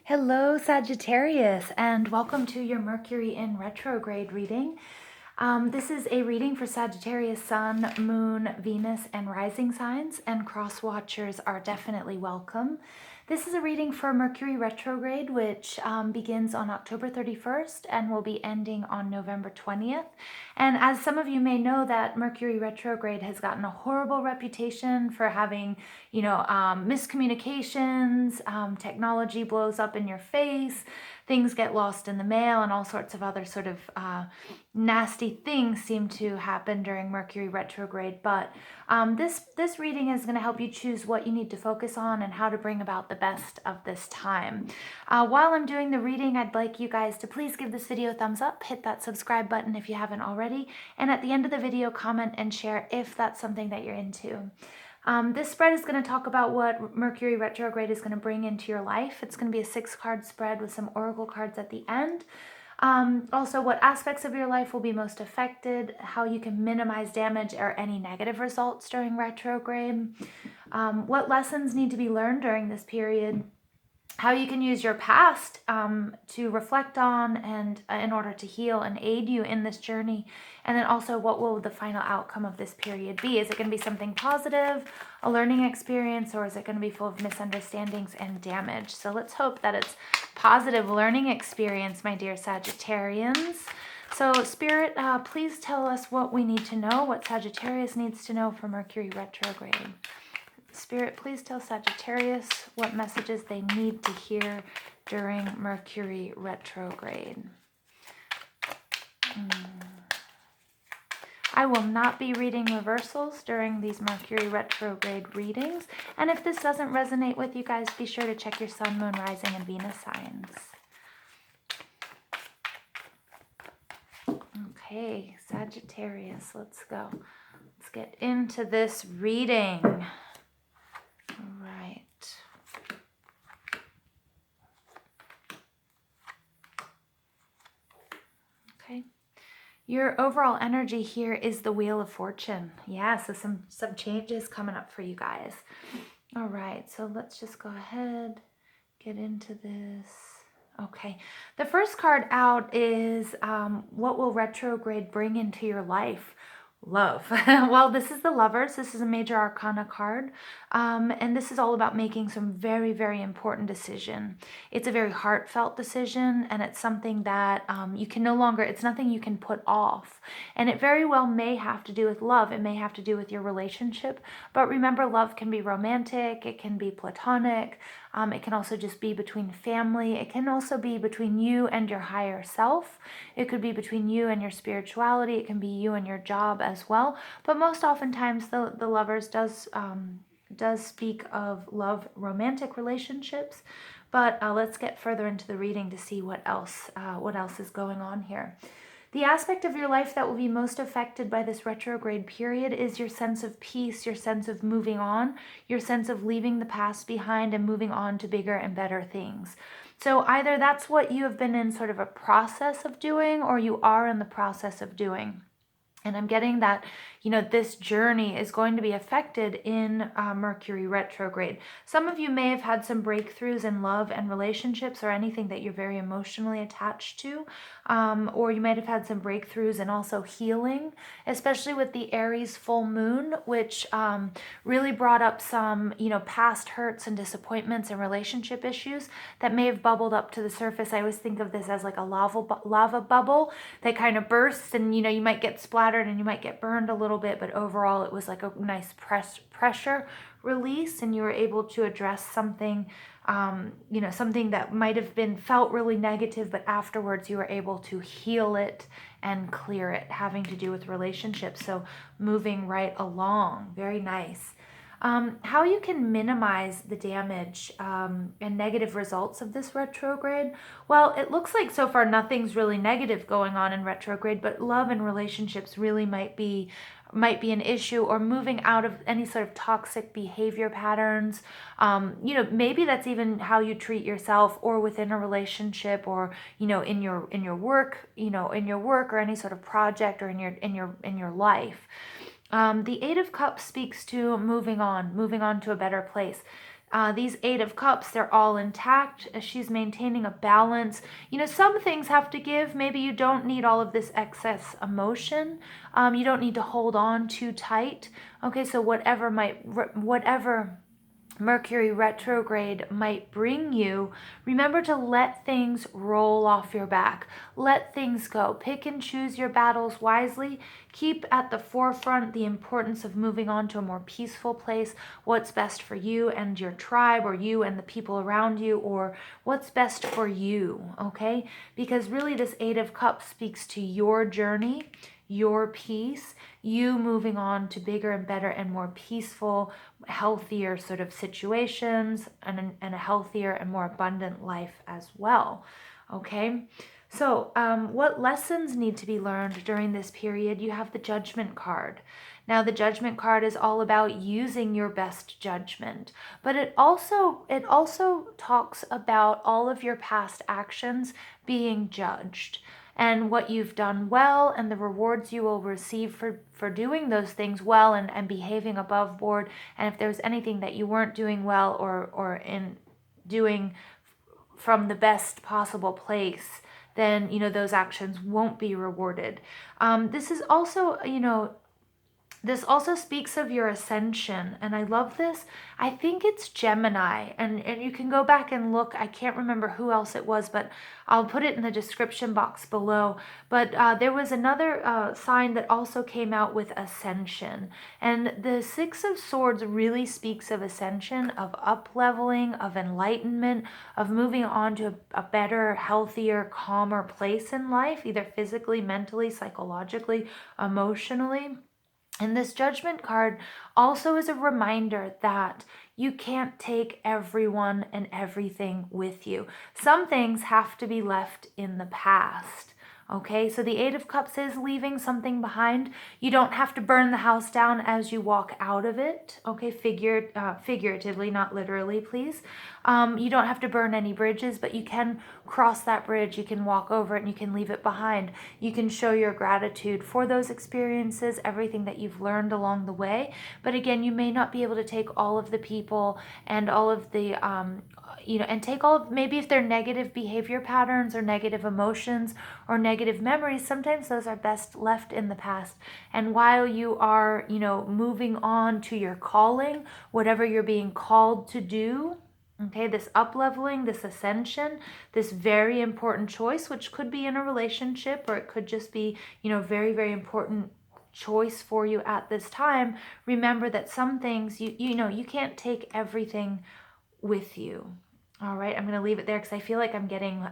Hello, Sagittarius, and welcome to your Mercury in retrograde reading. This is a reading for Sagittarius Sun, Moon, Venus, and rising signs, and cross-watchers are definitely welcome. This is a reading for Mercury retrograde, which begins on October 31st and will be ending on November 20th. And as some of you may know, that Mercury retrograde has gotten a horrible reputation for having, miscommunications, technology blows up in your face, things get lost in the mail, and all sorts of other sort of nasty things seem to happen during Mercury retrograde. But this reading is going to help you choose what you need to focus on and how to bring about the best of this time. While I'm doing the reading, I'd like you guys to please give this video a thumbs up, hit that subscribe button if you haven't already, and at the end of the video, comment and share if that's something that you're into. This spread is going to talk about what Mercury retrograde is going to bring into your life. It's going to be a 6-card spread with some oracle cards at the end. Also, what aspects of your life will be most affected, how you can minimize damage or any negative results during retrograde, what lessons need to be learned during this period, how you can use your past to reflect on and in order to heal and aid you in this journey. And then also, what will the final outcome of this period be? Is it going to be something positive, a learning experience, or is it going to be full of misunderstandings and damage? So let's hope that it's positive learning experience, my dear Sagittarians. So Spirit, please tell us what we need to know, what Sagittarius needs to know for Mercury retrograde. Spirit, please tell Sagittarius what messages they need to hear during Mercury retrograde. I will not be reading reversals during these Mercury retrograde readings. And if this doesn't resonate with you guys, be sure to check your Sun, Moon, Rising, and Venus signs. Okay, Sagittarius, let's go. Let's get into this reading. All right. Okay. Your overall energy here is the Wheel of Fortune. Yeah, so some changes coming up for you guys. All right, so let's just go ahead, get into this. Okay, the first card out is what will retrograde bring into your life? Love. Well, this is the Lovers. This is a major arcana card. And this is all about making some very, very important decision. It's a very heartfelt decision, and it's something that you can no longer, it's nothing you can put off. And it very well may have to do with love. It may have to do with your relationship. But remember, love can be romantic. It can be platonic. It can also just be between family. It can also be between you and your higher self. It could be between you and your spirituality. It can be you and your job as well. But most oftentimes, the Lovers does speak of love, romantic relationships. But let's get further into the reading to see what else is going on here. The aspect of your life that will be most affected by this retrograde period is your sense of peace, your sense of moving on, your sense of leaving the past behind and moving on to bigger and better things. So either that's what you have been in sort of a process of doing, or you are in the process of doing. And I'm getting that, this journey is going to be affected in Mercury retrograde. Some of you may have had some breakthroughs in love and relationships or anything that you're very emotionally attached to. Or you might have had some breakthroughs and also healing, especially with the Aries full moon, which really brought up some, past hurts and disappointments and relationship issues that may have bubbled up to the surface. I always think of this as like a lava bubble that kind of bursts, and, you might get splattered and you might get burned a little bit, but overall it was like a nice pressure release, and you were able to address something, something that might have been felt really negative, but afterwards you were able to heal it and clear it, having to do with relationships. So moving right along, very nice. How you can minimize the damage and negative results of this retrograde? Well, it looks like so far nothing's really negative going on in retrograde, but love and relationships really might be an issue, or moving out of any sort of toxic behavior patterns. Maybe that's even how you treat yourself, or within a relationship, or in your work, or any sort of project, or in your life. The Eight of Cups speaks to moving on to a better place. These Eight of Cups, they're all intact. She's maintaining a balance. You know, some things have to give. Maybe you don't need all of this excess emotion. You don't need to hold on too tight. Okay, so whatever Mercury retrograde might bring you, remember to let things roll off your back. Let things go. Pick and choose your battles wisely. Keep at the forefront the importance of moving on to a more peaceful place, what's best for you and your tribe, or you and the people around you, or what's best for you, okay? Because really this Eight of Cups speaks to your journey, your peace, you moving on to bigger and better and more peaceful, healthier sort of situations, and a healthier and more abundant life as well. Okay, so what lessons need to be learned during this period? You have the Judgment card. Now the Judgment card is all about using your best judgment, but it also talks about all of your past actions being judged, and what you've done well and the rewards you will receive for doing those things well and behaving above board. And if there's anything that you weren't doing well or in doing from the best possible place, then, you know, those actions won't be rewarded. This is also, you know, this also speaks of your ascension, and I love this. I think it's Gemini, and you can go back and look. I can't remember who else it was, but I'll put it in the description box below. But there was another sign that also came out with ascension, and the Six of Swords really speaks of ascension, of up-leveling, of enlightenment, of moving on to a better, healthier, calmer place in life, either physically, mentally, psychologically, emotionally. And this Judgment card also is a reminder that you can't take everyone and everything with you. Some things have to be left in the past. Okay, so the Eight of Cups is leaving something behind. You don't have to burn the house down as you walk out of it. Okay, figuratively, not literally, please. You don't have to burn any bridges, but you can cross that bridge. You can walk over it and you can leave it behind. You can show your gratitude for those experiences, everything that you've learned along the way. But again, you may not be able to take all of the people and all of the and take all of, maybe if they're negative behavior patterns or negative emotions or negative memories, sometimes those are best left in the past. And while you are, moving on to your calling, whatever you're being called to do, okay, this up-leveling, this ascension, this very important choice, which could be in a relationship or it could just be, very, very important choice for you at this time. Remember that some things, you can't take everything with you. All right, I'm going to leave it there because I feel like I'm getting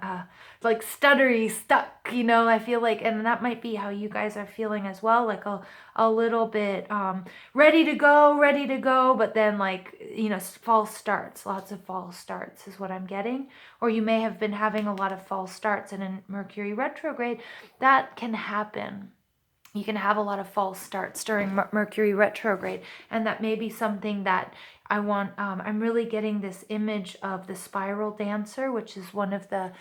like stuttery, stuck, I feel like, and that might be how you guys are feeling as well, like a little bit ready to go, but then like, false starts, lots of false starts is what I'm getting. Or you may have been having a lot of false starts, and in Mercury retrograde, that can happen. You can have a lot of false starts during Mercury retrograde, and that may be something that I want. I'm really getting this image of the Spiral Dancer, which is one of the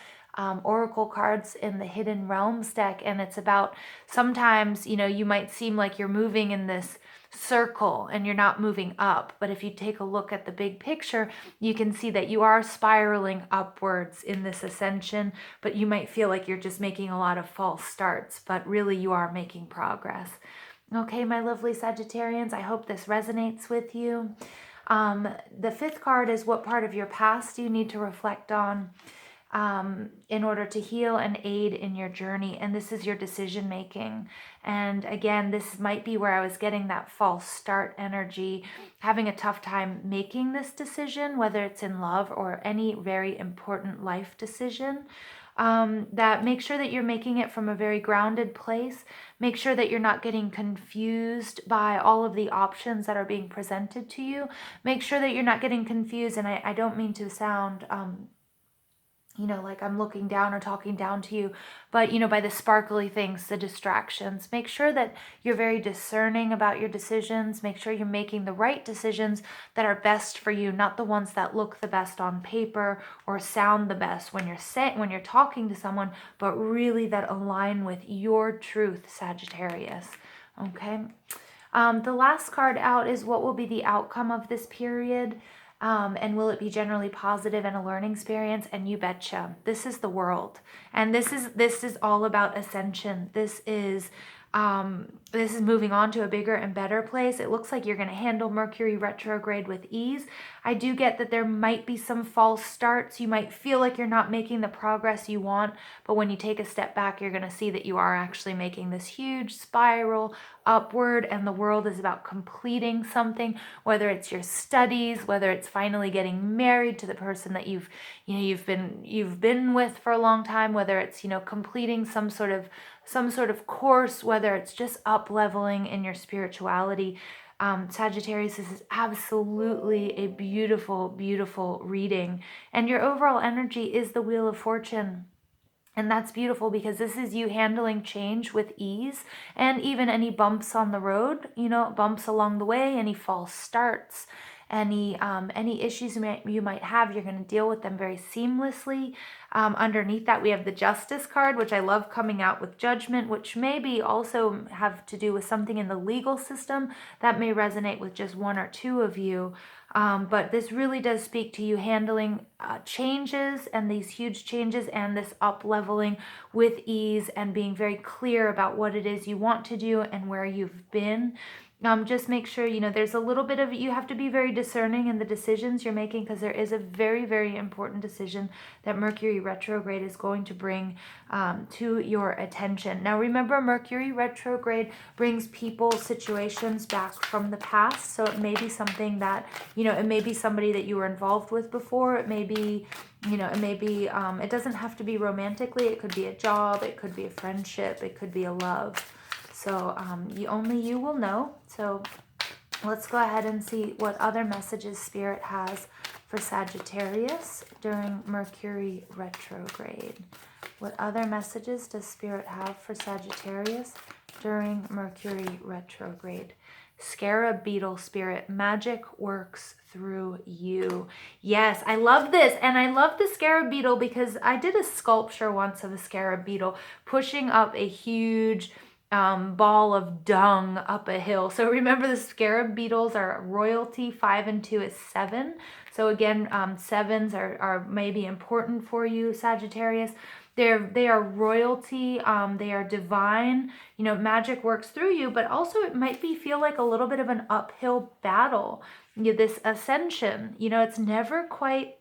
oracle cards in the Hidden Realms deck, and it's about sometimes, you might seem like you're moving in this circle and you're not moving up, but if you take a look at the big picture, you can see that you are spiraling upwards in this ascension, but you might feel like you're just making a lot of false starts, but really you are making progress. Okay, my lovely Sagittarians, I hope this resonates with you. The fifth card is what part of your past do you need to reflect on in order to heal and aid in your journey. And this is your decision making. And again, this might be where I was getting that false start energy, having a tough time making this decision, whether it's in love or any very important life decision. That make sure that you're making it from a very grounded place. Make sure that you're not getting confused by all of the options that are being presented to you. Make sure that you're not getting confused, and I don't mean to sound like I'm looking down or talking down to you, but, by the sparkly things, the distractions. Make sure that you're very discerning about your decisions. Make sure you're making the right decisions that are best for you, not the ones that look the best on paper or sound the best when you're talking to someone, but really that align with your truth, Sagittarius. Okay. The last card out is what will be the outcome of this period. And will it be generally positive and a learning experience? And you betcha. This is the world. And this is all about ascension. This is moving on to a bigger and better place. It looks like you're going to handle Mercury retrograde with ease. I do get that there might be some false starts. You might feel like you're not making the progress you want, but when you take a step back, you're going to see that you are actually making this huge spiral upward, and the world is about completing something, whether it's your studies, whether it's finally getting married to the person that you've been with for a long time, whether it's, completing some sort of course, whether it's just up leveling in your spirituality. Sagittarius, this is absolutely a beautiful, beautiful reading. And your overall energy is the Wheel of Fortune. And that's beautiful because this is you handling change with ease, and even any bumps on the road, bumps along the way, any false starts, any issues you might have, you're going to deal with them very seamlessly. Underneath that, we have the Justice card, which I love coming out with Judgment, which maybe also have to do with something in the legal system that may resonate with just one or two of you. But this really does speak to you handling changes, and these huge changes, and this up leveling with ease, and being very clear about what it is you want to do and where you've been. Just make sure, there's a little bit of, you have to be very discerning in the decisions you're making, because there is a very, very important decision that Mercury retrograde is going to bring to your attention. Now, remember, Mercury retrograde brings people, situations back from the past. So it may be something that, it may be somebody that you were involved with before. It may be, it doesn't have to be romantically. It could be a job. It could be a friendship. It could be a love. So only you will know. So let's go ahead and see what other messages Spirit has for Sagittarius during Mercury retrograde. What other messages does Spirit have for Sagittarius during Mercury retrograde? Scarab beetle spirit, magic works through you. Yes, I love this. And I love the scarab beetle because I did a sculpture once of a scarab beetle pushing up a huge ball of dung up a hill. So remember, the scarab beetles are royalty. 5 and 2 is 7. So again, 7s are maybe important for you, Sagittarius. They are royalty. They are divine. Magic works through you, but also it might feel like a little bit of an uphill battle. This ascension. It's never quite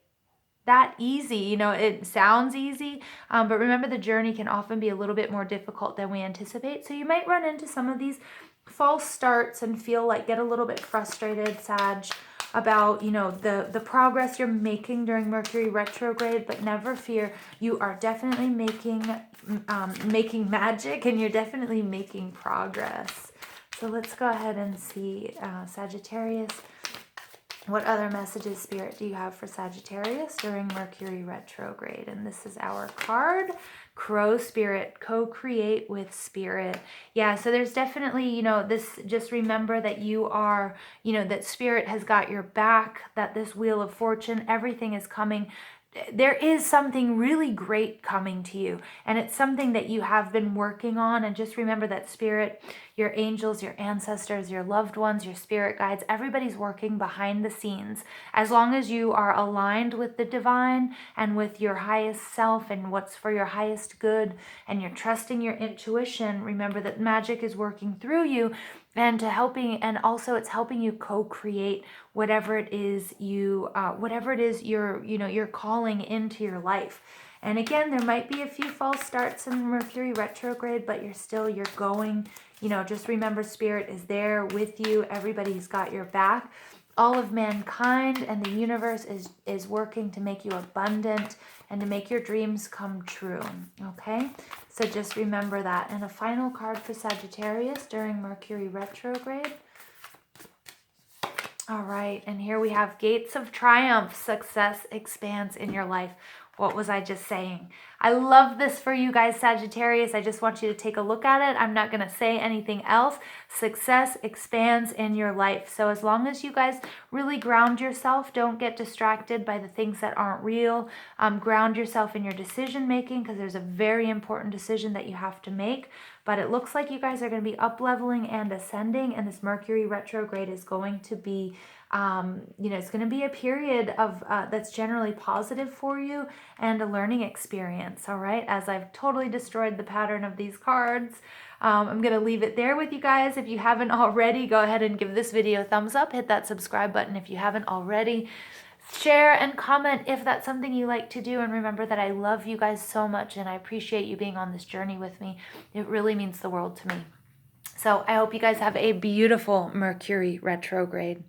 that easy. It sounds easy, but remember, the journey can often be a little bit more difficult than we anticipate. So you might run into some of these false starts and get a little bit frustrated, Sag, about the progress you're making during Mercury retrograde. But never fear, you are definitely making magic, and you're definitely making progress. So let's go ahead and see, Sagittarius, what other messages, Spirit, do you have for Sagittarius during Mercury retrograde? And this is our card, Crow Spirit, co-create with Spirit. Yeah, so there's definitely, this, just remember that you are, that Spirit has got your back, that this Wheel of Fortune, everything is coming. There is something really great coming to you, and it's something that you have been working on. And just remember that Spirit, your angels, your ancestors, your loved ones, your spirit guides, everybody's working behind the scenes. As long as you are aligned with the divine and with your highest self and what's for your highest good, and you're trusting your intuition, remember that magic is working through you, and also it's helping you co-create whatever it is you're calling into your life. And again, there might be a few false starts in Mercury retrograde, but you're going, just remember, Spirit is there with you. Everybody's got your back. All of mankind and the universe is working to make you abundant and to make your dreams come true. Okay? So just remember that. And a final card for Sagittarius during Mercury retrograde. All right, and here we have Gates of Triumph. Success expands in your life. What was I just saying? I love this for you guys, Sagittarius. I just want you to take a look at it. I'm not going to say anything else. Success expands in your life. So as long as you guys really ground yourself, don't get distracted by the things that aren't real. Ground yourself in your decision making, because there's a very important decision that you have to make But it looks like you guys are going to be up-leveling and ascending, and this Mercury retrograde is going to be, it's going to be a period of that's generally positive for you and a learning experience, all right? As I've totally destroyed the pattern of these cards, I'm going to leave it there with you guys. If you haven't already, go ahead and give this video a thumbs up. Hit that subscribe button if you haven't already. Share and comment if that's something you like to do. And remember that I love you guys so much and I appreciate you being on this journey with me. It really means the world to me. So I hope you guys have a beautiful Mercury retrograde.